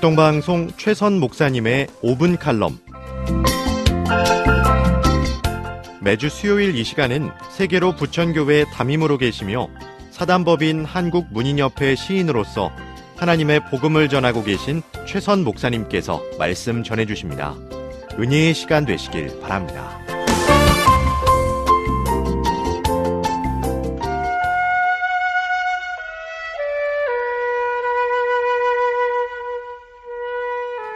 극동방송 최선 목사님의 5분 칼럼. 매주 수요일 이 시간은 세계로 부천교회 담임으로 계시며 사단법인 한국문인협회 시인으로서 하나님의 복음을 전하고 계신 최선 목사님께서 말씀 전해주십니다. 은혜의 시간 되시길 바랍니다.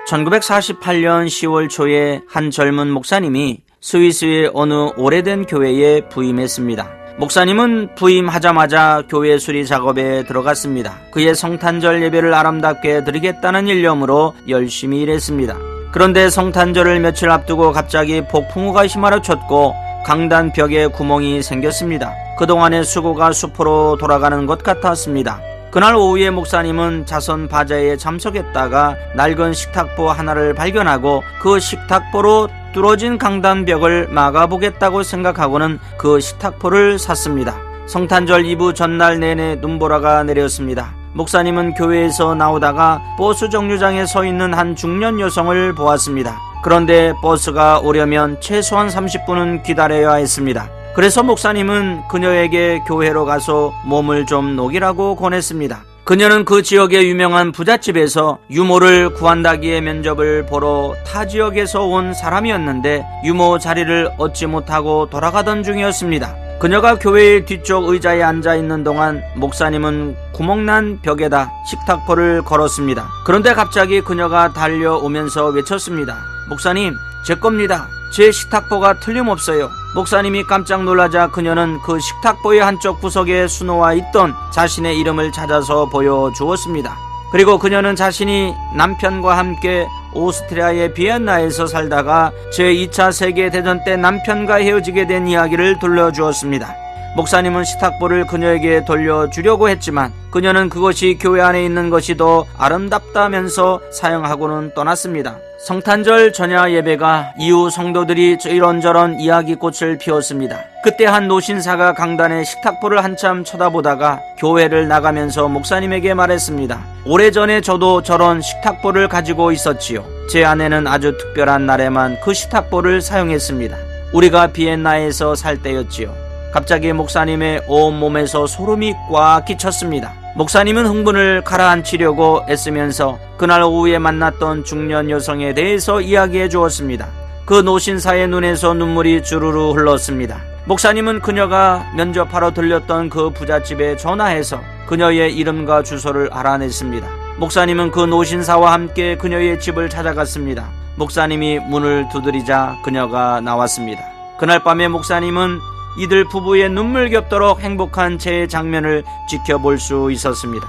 (1948년 10월) 초에 한 젊은 목사님이 스위스의 어느 오래된 교회에 부임했습니다. 목사님은 부임하자마자 교회 수리 작업에 들어갔습니다. 그의 성탄절 예배를 아름답게 드리겠다는 일념으로 열심히 일했습니다. 그런데 성탄절을 며칠 앞두고 갑자기 폭풍우가 휘말아쳤고 강단 벽에 구멍이 생겼습니다. 그동안의 수고가 수포로 돌아가는 것 같았습니다. 그날 오후에 목사님은 자선 바자회에 참석했다가 낡은 식탁보 하나를 발견하고 그 식탁보로 뚫어진 강단벽을 막아보겠다고 생각하고는 그 식탁보를 샀습니다. 성탄절 이브 전날 내내 눈보라가 내렸습니다. 목사님은 교회에서 나오다가 버스 정류장에 서 있는 한 중년 여성을 보았습니다. 그런데 버스가 오려면 최소한 30분은 기다려야 했습니다. 그래서 목사님은 그녀에게 교회로 가서 몸을 좀 녹이라고 권했습니다. 그녀는 그 지역의 유명한 부잣집에서 유모를 구한다기에 면접을 보러 타 지역에서 온 사람이었는데 유모 자리를 얻지 못하고 돌아가던 중이었습니다. 그녀가 교회의 뒤쪽 의자에 앉아있는 동안 목사님은 구멍난 벽에다 식탁보를 걸었습니다. 그런데 갑자기 그녀가 달려오면서 외쳤습니다. 목사님, 제 겁니다. 제 식탁보가 틀림없어요. 목사님이 깜짝 놀라자 그녀는 그 식탁보의 한쪽 구석에 수놓아 있던 자신의 이름을 찾아서 보여주었습니다. 그리고 그녀는 자신이 남편과 함께 오스트리아의 비엔나에서 살다가 제2차 세계대전 때 남편과 헤어지게 된 이야기를 들려주었습니다. 목사님은 식탁보를 그녀에게 돌려주려고 했지만 그녀는 그것이 교회 안에 있는 것이 더 아름답다면서 사용하고는 떠났습니다. 성탄절 전야 예배가 이후 성도들이 이런저런 이야기꽃을 피웠습니다. 그때 한 노신사가 강단의 식탁보를 한참 쳐다보다가 교회를 나가면서 목사님에게 말했습니다. 오래전에 저도 저런 식탁보를 가지고 있었지요. 제 아내는 아주 특별한 날에만 그 식탁보를 사용했습니다. 우리가 비엔나에서 살 때였지요. 갑자기 목사님의 온몸에서 소름이 꽉 끼쳤습니다. 목사님은 흥분을 가라앉히려고 애쓰면서 그날 오후에 만났던 중년 여성에 대해서 이야기해 주었습니다. 그 노신사의 눈에서 눈물이 주르르 흘렀습니다. 목사님은 그녀가 면접하러 들렸던 그 부잣집에 전화해서 그녀의 이름과 주소를 알아냈습니다. 목사님은 그 노신사와 함께 그녀의 집을 찾아갔습니다. 목사님이 문을 두드리자 그녀가 나왔습니다. 그날 밤에 목사님은 이들 부부의 눈물겹도록 행복한 재해 장면을 지켜볼 수 있었습니다.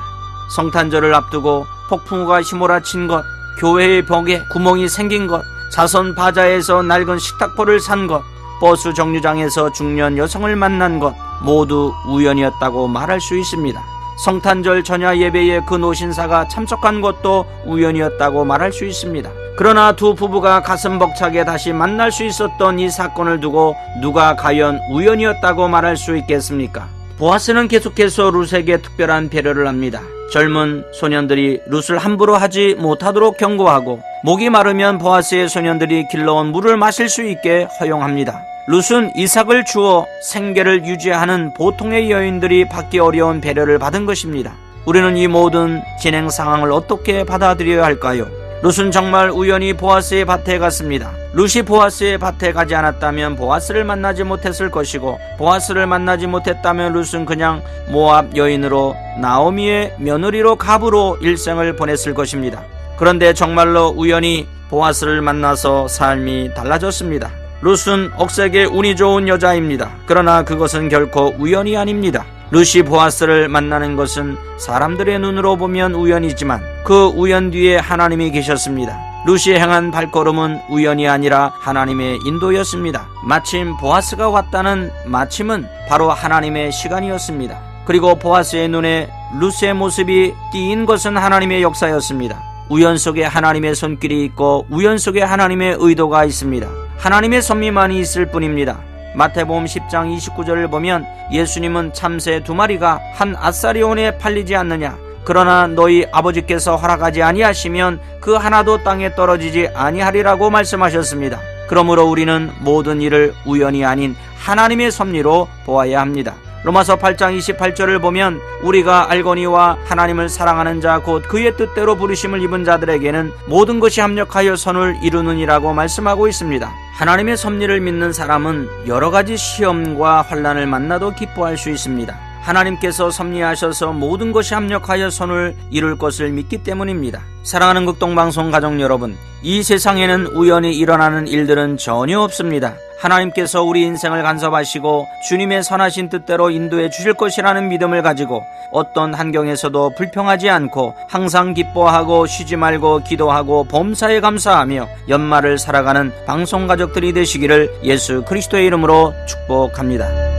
성탄절을 앞두고 폭풍우가 휘몰아친 것, 교회의 벽에 구멍이 생긴 것, 자선 바자에서 낡은 식탁보를 산 것, 버스 정류장에서 중년 여성을 만난 것 모두 우연이었다고 말할 수 있습니다. 성탄절 전야 예배에 그 노신사가 참석한 것도 우연이었다고 말할 수 있습니다. 그러나 두 부부가 가슴 벅차게 다시 만날 수 있었던 이 사건을 두고 누가 과연 우연이었다고 말할 수 있겠습니까? 보아스는 계속해서 룻에게 특별한 배려를 합니다. 젊은 소년들이 룻을 함부로 하지 못하도록 경고하고 목이 마르면 보아스의 소년들이 길러온 물을 마실 수 있게 허용합니다. 룻은 이삭을 주어 생계를 유지하는 보통의 여인들이 받기 어려운 배려를 받은 것입니다. 우리는 이 모든 진행 상황을 어떻게 받아들여야 할까요? 룻은 정말 우연히 보아스의 밭에 갔습니다. 룻이 보아스의 밭에 가지 않았다면 보아스를 만나지 못했을 것이고 보아스를 만나지 못했다면 룻은 그냥 모압 여인으로 나오미의 며느리로 갑으로 일생을 보냈을 것입니다. 그런데 정말로 우연히 보아스를 만나서 삶이 달라졌습니다. 룻은 억세게 운이 좋은 여자입니다. 그러나 그것은 결코 우연이 아닙니다. 룻이 보아스를 만나는 것은 사람들의 눈으로 보면 우연이지만 그 우연 뒤에 하나님이 계셨습니다. 룻이 행한 발걸음은 우연이 아니라 하나님의 인도였습니다. 마침 보아스가 왔다는 마침은 바로 하나님의 시간이었습니다. 그리고 보아스의 눈에 룻의 모습이 띄인 것은 하나님의 역사였습니다. 우연 속에 하나님의 손길이 있고 우연 속에 하나님의 의도가 있습니다. 하나님의 섭리만이 있을 뿐입니다. 마태복음 10장 29절을 보면 예수님은 참새 2마리가 한 아사리온에 팔리지 않느냐, 그러나 너희 아버지께서 허락하지 아니하시면 그 하나도 땅에 떨어지지 아니하리라고 말씀하셨습니다. 그러므로 우리는 모든 일을 우연이 아닌 하나님의 섭리로 보아야 합니다. 로마서 8장 28절을 보면 우리가 알거니와 하나님을 사랑하는 자 곧 그의 뜻대로 부르심을 입은 자들에게는 모든 것이 합력하여 선을 이루느니라고 말씀하고 있습니다. 하나님의 섭리를 믿는 사람은 여러 가지 시험과 환난을 만나도 기뻐할 수 있습니다. 하나님께서 섭리하셔서 모든 것이 합력하여 선을 이룰 것을 믿기 때문입니다. 사랑하는 극동방송 가족 여러분, 이 세상에는 우연히 일어나는 일들은 전혀 없습니다. 하나님께서 우리 인생을 간섭하시고 주님의 선하신 뜻대로 인도해 주실 것이라는 믿음을 가지고 어떤 환경에서도 불평하지 않고 항상 기뻐하고 쉬지 말고 기도하고 범사에 감사하며 연말을 살아가는 방송가족들이 되시기를 예수 그리스도의 이름으로 축복합니다.